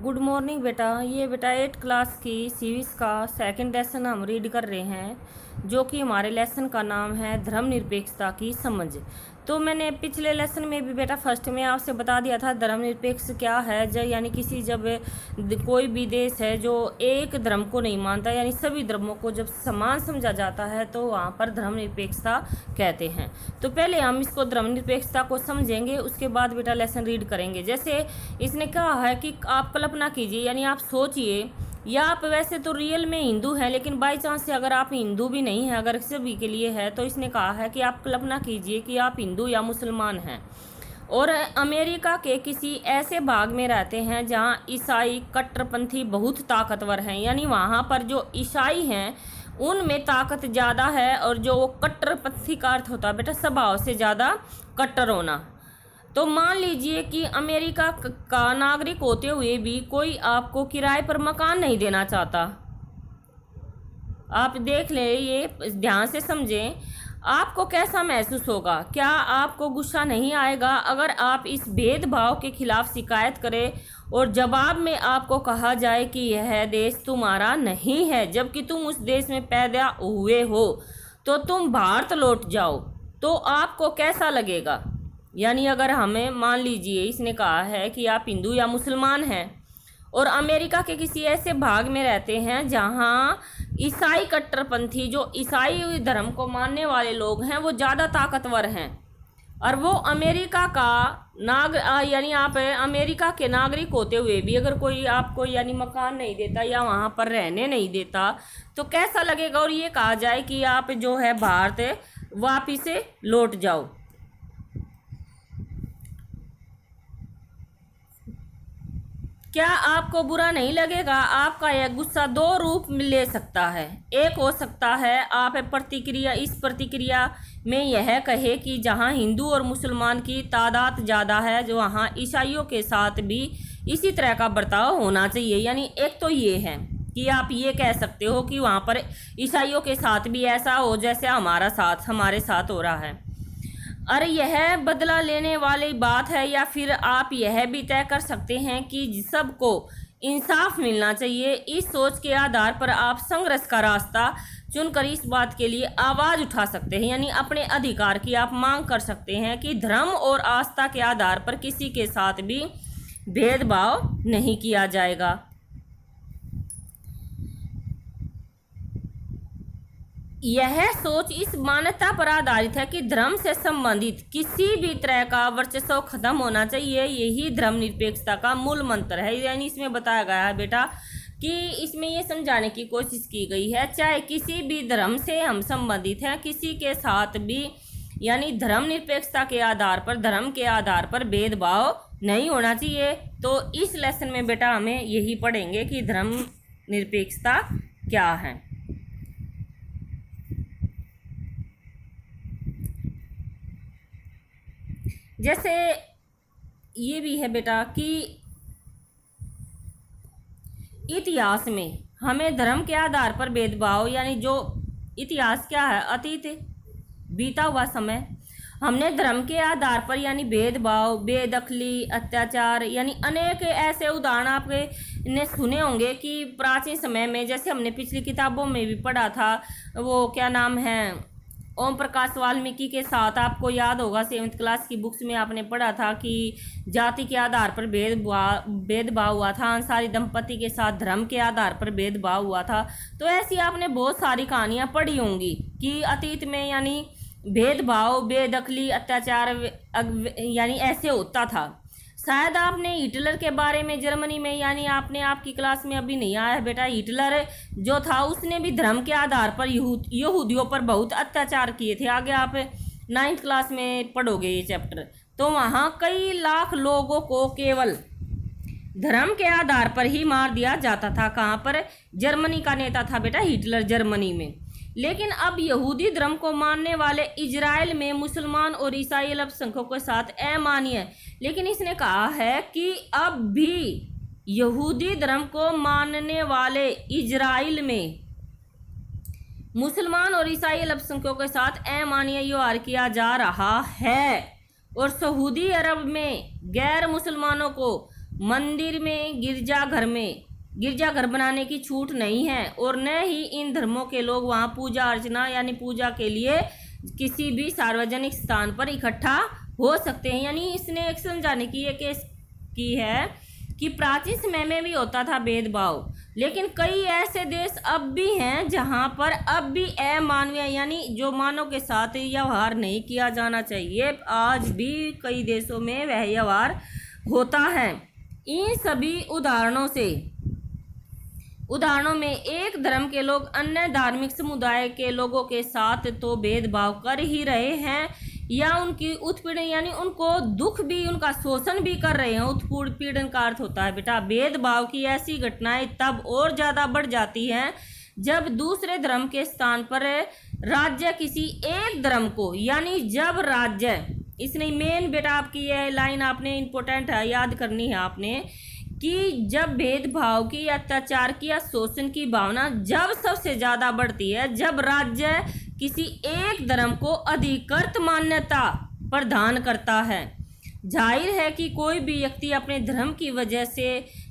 Good morning बेटा। ये बेटा 8 क्लास की सिविक्स का सेकंड लेसन हम रीड कर रहे हैं, जो कि हमारे लेसन का नाम है धर्मनिरपेक्षता की समझ। तो मैंने पिछले लेसन में भी बेटा फर्स्ट में आपसे बता दिया था धर्मनिरपेक्ष क्या है। जब कोई भी देश है जो एक धर्म को नहीं मानता, यानी सभी धर्मों को जब समान समझा जाता है, तो वहाँ पर धर्मनिरपेक्षता कहते हैं। तो पहले हम इसको धर्मनिरपेक्षता को समझेंगे, उसके बाद बेटा लेसन रीड करेंगे। जैसे इसने कहा है कि आप कल्पना कीजिए, यानी आप सोचिए, या आप वैसे तो रियल में हिंदू हैं, लेकिन बाई चांस से अगर आप हिंदू भी नहीं हैं, अगर सभी के लिए है, तो इसने कहा है कि आप कल्पना कीजिए कि आप हिंदू या मुसलमान हैं और अमेरिका के किसी ऐसे भाग में रहते हैं जहां ईसाई कट्टरपंथी बहुत ताकतवर हैं। यानी वहां पर जो ईसाई हैं उनमें ताकत ज़्यादा है, और जो कट्टरपंथी का अर्थ होता है बेटा स्वभाव से ज़्यादा कट्टर होना। तो मान लीजिए कि अमेरिका का नागरिक होते हुए भी कोई आपको किराए पर मकान नहीं देना चाहता। आप देख ले, ये ध्यान से समझें, आपको कैसा महसूस होगा? क्या आपको गुस्सा नहीं आएगा अगर आप इस भेदभाव के खिलाफ शिकायत करें और जवाब में आपको कहा जाए कि यह देश तुम्हारा नहीं है, जबकि तुम उस देश में पैदा हुए हो, तो तुम भारत लौट जाओ? तो आपको कैसा लगेगा? यानी अगर हमें मान लीजिए इसने कहा है कि आप हिंदू या मुसलमान हैं और अमेरिका के किसी ऐसे भाग में रहते हैं जहां ईसाई कट्टरपंथी, जो ईसाई धर्म को मानने वाले लोग हैं, वो ज़्यादा ताकतवर हैं, और वो अमेरिका का यानी आप अमेरिका के नागरिक होते हुए भी अगर कोई आपको यानी मकान नहीं देता या वहाँ पर रहने नहीं देता, तो कैसा लगेगा? और ये कहा जाए कि आप जो है भारत वापिस लौट जाओ। क्या आपको बुरा नहीं लगेगा? आपका यह गुस्सा दो रूप ले सकता है। एक हो सकता है आप इस प्रतिक्रिया में यह कहे कि जहां हिंदू और मुसलमान की तादाद ज़्यादा है, जो वहां ईसाइयों के साथ भी इसी तरह का बर्ताव होना चाहिए। यानी एक तो ये है कि आप ये कह सकते हो कि वहाँ पर ईसाइयों के साथ भी ऐसा हो जैसे हमारे साथ हो रहा है। अरे यह बदला लेने वाली बात है, या फिर आप यह भी तय कर सकते हैं कि सबको इंसाफ मिलना चाहिए। इस सोच के आधार पर आप संघर्ष का रास्ता चुनकर इस बात के लिए आवाज़ उठा सकते हैं, यानी अपने अधिकार की आप मांग कर सकते हैं कि धर्म और आस्था के आधार पर किसी के साथ भी भेदभाव नहीं किया जाएगा। यह सोच इस मान्यता पर आधारित है कि धर्म से संबंधित किसी भी तरह का वर्चस्व खत्म होना चाहिए। यही धर्मनिरपेक्षता का मूल मंत्र है। यानी इसमें बताया गया है बेटा कि इसमें ये समझाने की कोशिश की गई है, चाहे किसी भी धर्म से हम संबंधित हैं, किसी के साथ भी यानी धर्मनिरपेक्षता के आधार पर, धर्म के आधार पर भेदभाव नहीं होना चाहिए। तो इस लेसन में बेटा हमें यही पढ़ेंगे कि धर्मनिरपेक्षता क्या है। जैसे ये भी है बेटा कि इतिहास में हमें धर्म के आधार पर भेदभाव, यानी जो इतिहास क्या है, अतीत बीता हुआ समय, हमने धर्म के आधार पर यानी भेदभाव, बेदखली, अत्याचार, यानी अनेक ऐसे उदाहरण आपने ने सुने होंगे कि प्राचीन समय में, जैसे हमने पिछली किताबों में भी पढ़ा था, वो क्या नाम है, ओम प्रकाश वाल्मीकि के साथ, आपको याद होगा 7th क्लास की बुक्स में आपने पढ़ा था कि जाति के आधार पर भेदभाव हुआ था, अंसारी दंपति के साथ धर्म के आधार पर भेदभाव हुआ था। तो ऐसी आपने बहुत सारी कहानियां पढ़ी होंगी कि अतीत में यानी भेदभाव, बेदखली, अत्याचार यानी ऐसे होता था। शायद आपने हिटलर के बारे में जर्मनी में, यानी आपकी क्लास में अभी नहीं आया है बेटा, हिटलर जो था उसने भी धर्म के आधार पर यहूदियों पर बहुत अत्याचार किए थे। आगे आप 9th क्लास में पढ़ोगे ये चैप्टर। तो वहाँ कई लाख लोगों को केवल धर्म के आधार पर ही मार दिया जाता था। कहाँ पर? जर्मनी का नेता था बेटा हिटलर, जर्मनी में। लेकिन अब यहूदी धर्म को मानने वाले इजराइल में मुसलमान और ईसाई अल्पसंख्यकों के साथ अमान्य है। लेकिन इसने कहा है कि अब भी यहूदी धर्म को मानने वाले इजराइल में मुसलमान और ईसाई अल्पसंख्यकों के साथ अमान्य व्यवहार किया जा रहा है, और सऊदी अरब में गैर मुसलमानों को मंदिर में गिरजाघर बनाने की छूट नहीं है, और न ही इन धर्मों के लोग वहाँ पूजा अर्चना यानी पूजा के लिए किसी भी सार्वजनिक स्थान पर इकट्ठा हो सकते हैं। यानी इसने एक समझाने की ये केस की है कि प्राचीन समय में भी होता था भेदभाव, लेकिन कई ऐसे देश अब भी हैं जहां पर अब भी अमानवीय यानी जो मानव के साथ व्यवहार नहीं किया जाना चाहिए, आज भी कई देशों में वह व्यवहार होता है। इन सभी उदाहरणों में एक धर्म के लोग अन्य धार्मिक समुदाय के लोगों के साथ तो भेदभाव कर ही रहे हैं, या उनकी उत्पीड़न यानी उनको दुख भी, उनका शोषण भी कर रहे हैं। उत्पीड़न का अर्थ होता है बेटा भेदभाव की ऐसी घटनाएं तब और ज़्यादा बढ़ जाती हैं जब दूसरे धर्म के स्थान पर राज्य किसी एक धर्म को, यानी जब राज्य, इसने मेन बेटा आपकी यह लाइन आपने इम्पोर्टेंट है, याद करनी है आपने, कि जब भेदभाव की, अत्याचार की या शोषण की भावना जब सबसे ज़्यादा बढ़ती है, जब राज्य किसी एक धर्म को अधिकृत मान्यता प्रदान करता है। जाहिर है कि कोई भी व्यक्ति अपने धर्म की वजह से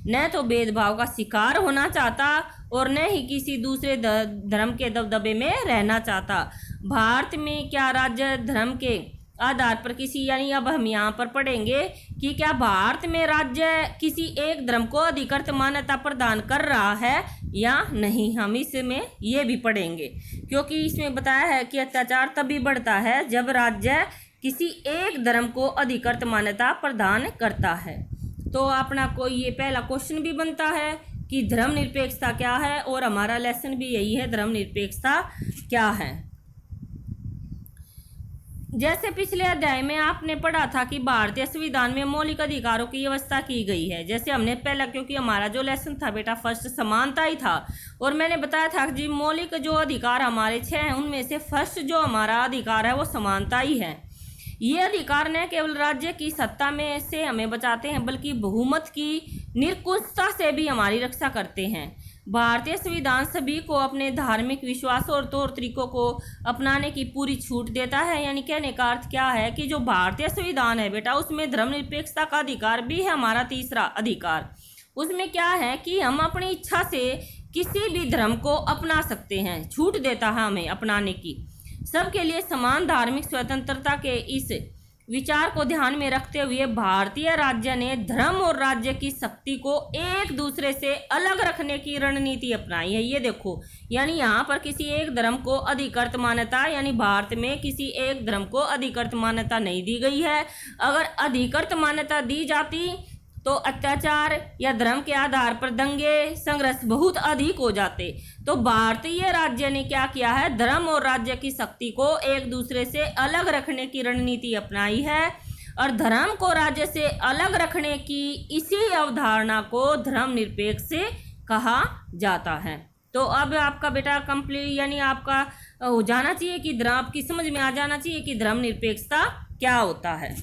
न तो भेदभाव का शिकार होना चाहता और न ही किसी दूसरे धर्म के दबदबे में रहना चाहता। भारत में क्या राज्य धर्म के आधार पर किसी, यानी अब हम यहाँ पर पढ़ेंगे कि क्या भारत में राज्य किसी एक धर्म को अधिकृत मान्यता प्रदान कर रहा है या नहीं, हम इसमें ये भी पढ़ेंगे, क्योंकि इसमें बताया है कि अत्याचार तभी बढ़ता है जब राज्य किसी एक धर्म को अधिकृत मान्यता प्रदान करता है। तो अपना कोई ये पहला क्वेश्चन भी बनता है कि धर्मनिरपेक्षता क्या है, और हमारा लेसन भी यही है, धर्मनिरपेक्षता क्या है। जैसे पिछले अध्याय में आपने पढ़ा था कि भारतीय संविधान में मौलिक अधिकारों की व्यवस्था की गई है। जैसे हमने पहला, क्योंकि हमारा जो लेसन था बेटा फर्स्ट समानता ही था, और मैंने बताया था कि मौलिक जो अधिकार हमारे 6 हैं उनमें से फर्स्ट जो हमारा अधिकार है वो समानता ही है। ये अधिकार न केवल राज्य की सत्ता में से हमें बचाते हैं, बल्कि बहुमत की निरंकुशता से भी हमारी रक्षा करते हैं। भारतीय संविधान सभी को अपने धार्मिक विश्वासों और तौर तरीकों को अपनाने की पूरी छूट देता है। यानी कहने का अर्थ क्या है कि जो भारतीय संविधान है बेटा उसमें धर्मनिरपेक्षता का अधिकार भी है, हमारा तीसरा अधिकार। उसमें क्या है कि हम अपनी इच्छा से किसी भी धर्म को अपना सकते हैं, छूट देता है हमें अपनाने की। सबके लिए समान धार्मिक स्वतंत्रता के इस विचार को ध्यान में रखते हुए भारतीय राज्य ने धर्म और राज्य की शक्ति को एक दूसरे से अलग रखने की रणनीति अपनाई है। ये देखो, यानी यहाँ पर किसी एक धर्म को अधिकृत मान्यता, यानी भारत में किसी एक धर्म को अधिकृत मान्यता नहीं दी गई है। अगर अधिकृत मान्यता दी जाती तो अत्याचार या धर्म के आधार पर दंगे संघर्ष बहुत अधिक हो जाते। तो भारतीय राज्य ने क्या किया है, धर्म और राज्य की शक्ति को एक दूसरे से अलग रखने की रणनीति अपनाई है, और धर्म को राज्य से अलग रखने की इसी अवधारणा को धर्मनिरपेक्ष कहा जाता है। तो अब आपका बेटा कंप्लीट, यानी आपका हो जाना चाहिए कि आपकी समझ में आ जाना चाहिए कि धर्मनिरपेक्षता क्या होता है।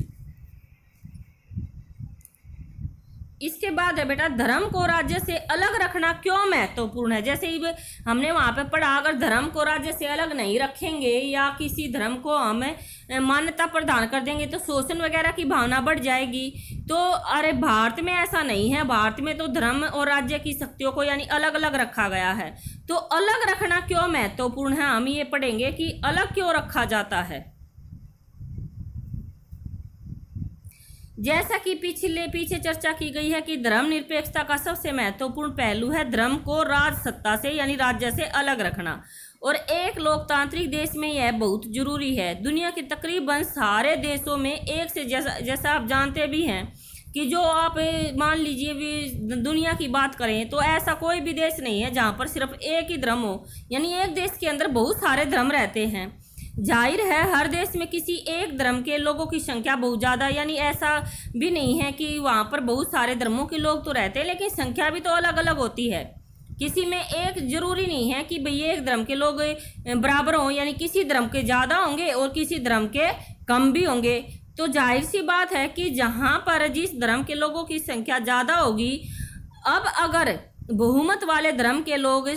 इसके बाद है बेटा धर्म को राज्य से अलग रखना क्यों महत्वपूर्ण है। जैसे ही हमने वहाँ पे पढ़ा, अगर धर्म को राज्य से अलग नहीं रखेंगे या किसी धर्म को हमें मान्यता प्रदान कर देंगे तो शोषण वगैरह की भावना बढ़ जाएगी। तो अरे भारत में ऐसा नहीं है, भारत में तो धर्म और राज्य की शक्तियों को यानी अलग अलग रखा गया है। तो अलग रखना क्यों महत्वपूर्ण है, हम ये पढ़ेंगे कि अलग क्यों रखा जाता है। जैसा कि पीछे चर्चा की गई है कि धर्मनिरपेक्षता का सबसे महत्वपूर्ण पहलू है धर्म को राजसत्ता से यानी राज्य से अलग रखना, और एक लोकतांत्रिक देश में यह बहुत जरूरी है। दुनिया के तकरीबन सारे देशों में एक से जैसा आप जानते भी हैं कि जो आप मान लीजिए भी दुनिया की बात करें तो ऐसा कोई भी देश नहीं है जहाँ पर सिर्फ एक ही धर्म हो, यानी एक देश के अंदर बहुत सारे धर्म रहते हैं। जाहिर है हर देश में किसी एक धर्म के लोगों की संख्या बहुत ज़्यादा, यानी ऐसा भी नहीं है कि वहाँ पर बहुत सारे धर्मों के लोग तो रहते हैं, लेकिन संख्या भी तो अलग अलग होती है। किसी में एक जरूरी नहीं है कि भाई एक धर्म के लोग बराबर हों, यानी किसी धर्म के ज़्यादा होंगे और किसी धर्म के कम भी होंगे। तो जाहिर सी बात है कि जहाँ पर जिस धर्म के लोगों की संख्या ज़्यादा होगी, अब अगर बहुमत वाले धर्म के लोग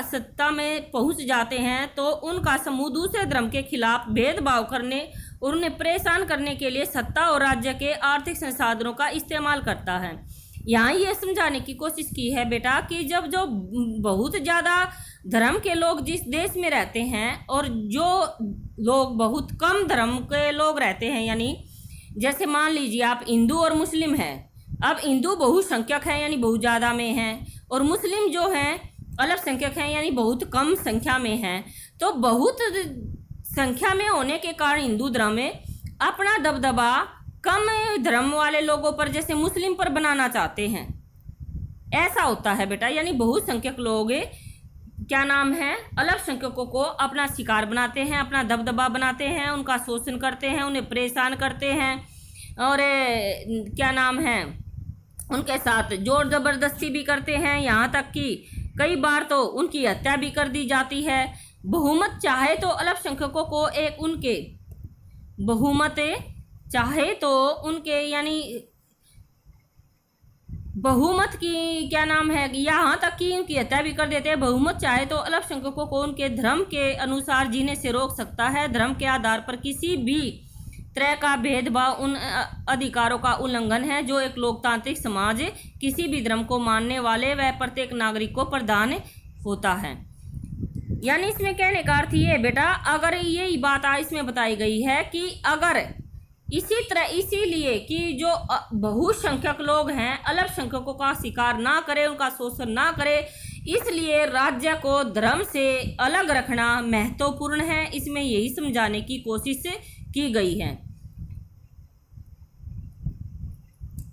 सत्ता में पहुंच जाते हैं तो उनका समूह दूसरे धर्म के खिलाफ भेदभाव करने और उन्हें परेशान करने के लिए सत्ता और राज्य के आर्थिक संसाधनों का इस्तेमाल करता है। यहाँ ये समझाने की कोशिश की है बेटा कि जब जो बहुत ज़्यादा धर्म के लोग जिस देश में रहते हैं और जो लोग बहुत कम धर्म के लोग रहते हैं, यानी जैसे मान लीजिए आप हिंदू और मुस्लिम हैं। अब हिंदू बहुसंख्यक हैं यानी बहुत ज़्यादा में हैं, और मुस्लिम जो हैं अल्पसंख्यक हैं यानी बहुत कम संख्या में हैं। तो बहुत संख्या में होने के कारण हिंदू धर्म में अपना दबदबा कम धर्म वाले लोगों पर जैसे मुस्लिम पर बनाना चाहते हैं। ऐसा होता है बेटा, यानी बहुसंख्यक लोग क्या नाम है अल्पसंख्यकों को अपना शिकार बनाते हैं, अपना दबदबा बनाते हैं, उनका शोषण करते हैं, उन्हें परेशान करते हैं और क्या नाम है उनके साथ जोर ज़बरदस्ती भी करते हैं। यहाँ तक कि कई बार तो उनकी हत्या भी कर दी जाती है। बहुमत चाहे तो अल्पसंख्यकों को एक उनके बहुमत चाहे तो उनके यानी बहुमत की क्या नाम है यहाँ तक कि उनकी हत्या भी कर देते हैं। बहुमत चाहे तो अल्पसंख्यकों को उनके धर्म के अनुसार जीने से रोक सकता है। धर्म के आधार पर किसी भी तरह का भेदभाव उन अधिकारों का उल्लंघन है जो एक लोकतांत्रिक समाज किसी भी धर्म को मानने वाले व प्रत्येक नागरिक को प्रदान होता है। यानी इसमें कहने का अर्थ ये बेटा, अगर यही बात इसमें बताई गई है कि अगर इसी तरह इसीलिए कि जो बहुसंख्यक लोग हैं अल्पसंख्यकों का शिकार ना करे, उनका शोषण ना करे, इसलिए राज्य को धर्म से अलग रखना महत्वपूर्ण है। इसमें यही समझाने की कोशिश की गई है।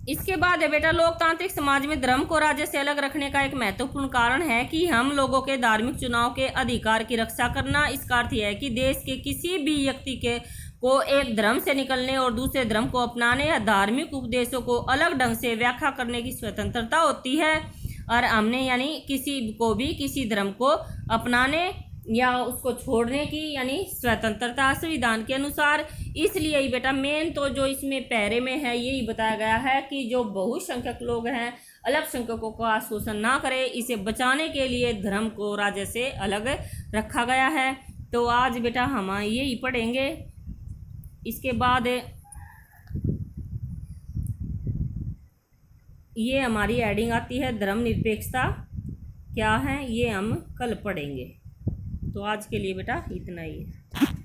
इसके बाद है बेटा, लोकतांत्रिक समाज में धर्म को राज्य से अलग रखने का एक महत्वपूर्ण कारण है कि हम लोगों के धार्मिक चुनाव के अधिकार की रक्षा करना। इसका अर्थ यह है कि देश के किसी भी व्यक्ति को एक धर्म से निकलने और दूसरे धर्म को अपनाने या धार्मिक उपदेशों को अलग ढंग से व्याख्या करने की स्वतंत्रता होती है। और हमने यानी किसी को भी किसी धर्म को अपनाने या उसको छोड़ने की यानी स्वतंत्रता संविधान के अनुसार। इसलिए ही बेटा मेन तो जो इसमें पैरे में है यही बताया गया है कि जो बहुसंख्यक लोग हैं अल्पसंख्यकों का शोषण ना करे, इसे बचाने के लिए धर्म को राज्य से अलग रखा गया है। तो आज बेटा हम यही पढ़ेंगे। इसके बाद ये हमारी हेडिंग आती है धर्मनिरपेक्षता क्या है, ये हम कल पढ़ेंगे। तो आज के लिए बेटा इतना ही है।